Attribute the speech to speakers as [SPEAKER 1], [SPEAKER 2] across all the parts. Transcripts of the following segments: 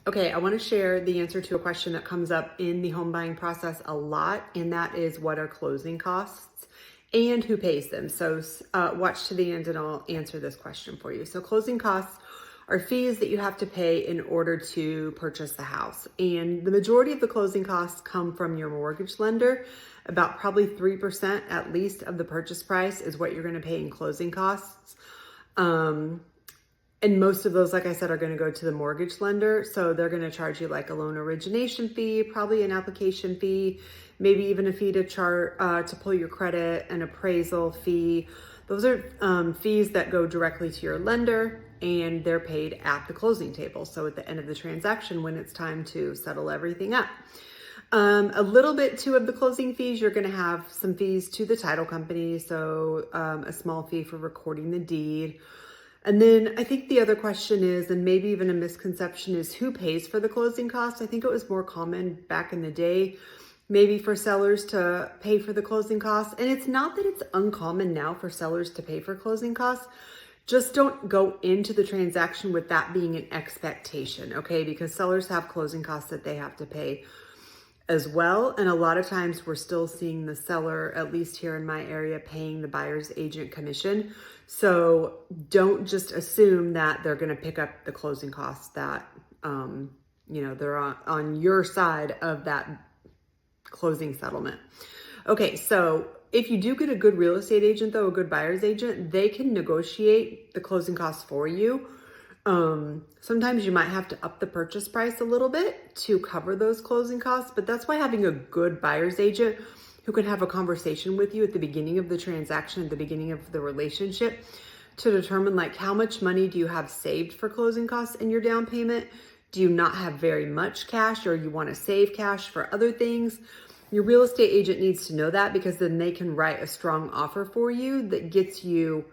[SPEAKER 1] Okay, I want to share the answer to a question that comes up in the home buying process a lot, and that is what are closing costs and who pays them? So watch to the end and I'll answer this question for you. So closing costs are fees that you have to pay in order to purchase the house. And the majority of the closing costs come from your mortgage lender. About probably 3% at least of the purchase price is what you're going to pay in closing costs. And most of those, like I said, are going to go to the mortgage lender. So they're going to charge you like a loan origination fee, probably an application fee, maybe even a fee to pull your credit, an appraisal fee. Those are fees that go directly to your lender, and they're paid at the closing table. So at the end of the transaction, when it's time to settle everything up. A little bit too of the closing fees, you're going to have some fees to the title company. So a small fee for recording the deed. And then I think the other question is, and maybe even a misconception, is who pays for the closing costs? I think it was more common back in the day, maybe for sellers to pay for the closing costs. And it's not that it's uncommon now for sellers to pay for closing costs. Just don't go into the transaction with that being an expectation, okay? Because sellers have closing costs that they have to pay as well. And a lot of times we're still seeing the seller, at least here in my area, paying the buyer's agent commission. So don't just assume that they're going to pick up the closing costs that, they're on your side of that closing settlement. Okay, so if you do get a good real estate agent, though, a good buyer's agent, they can negotiate the closing costs for you. Sometimes you might have to up the purchase price a little bit to cover those closing costs, but that's why having a good buyer's agent who can have a conversation with you at the beginning of the transaction, at the beginning of the relationship, to determine like how much money do you have saved for closing costs in your down payment? Do you not have very much cash, or you want to save cash for other things? Your real estate agent needs to know that, because then they can write a strong offer for you that gets you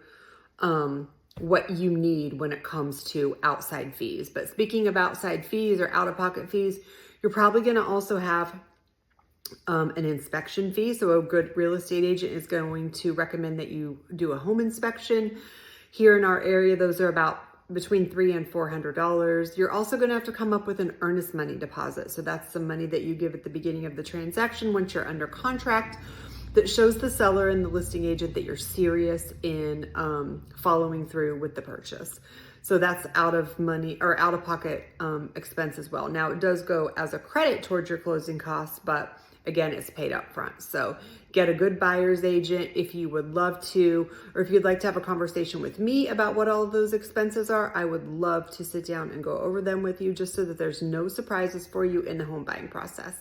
[SPEAKER 1] what you need when it comes to outside fees. But speaking of outside fees or out-of-pocket fees, you're probably going to also have an inspection fee. So a good real estate agent is going to recommend that you do a home inspection. Here in our area, those are about between $300 and $400. You're also going to have to come up with an earnest money deposit. So that's some money that you give at the beginning of the transaction once you're under contract, that shows the seller and the listing agent that you're serious in following through with the purchase. So that's out of money or out of pocket expense as well. Now it does go as a credit towards your closing costs, but again, it's paid up front. So get a good buyer's agent if you would love to, or if you'd like to have a conversation with me about what all of those expenses are. I would love to sit down and go over them with you, just so that there's no surprises for you in the home buying process.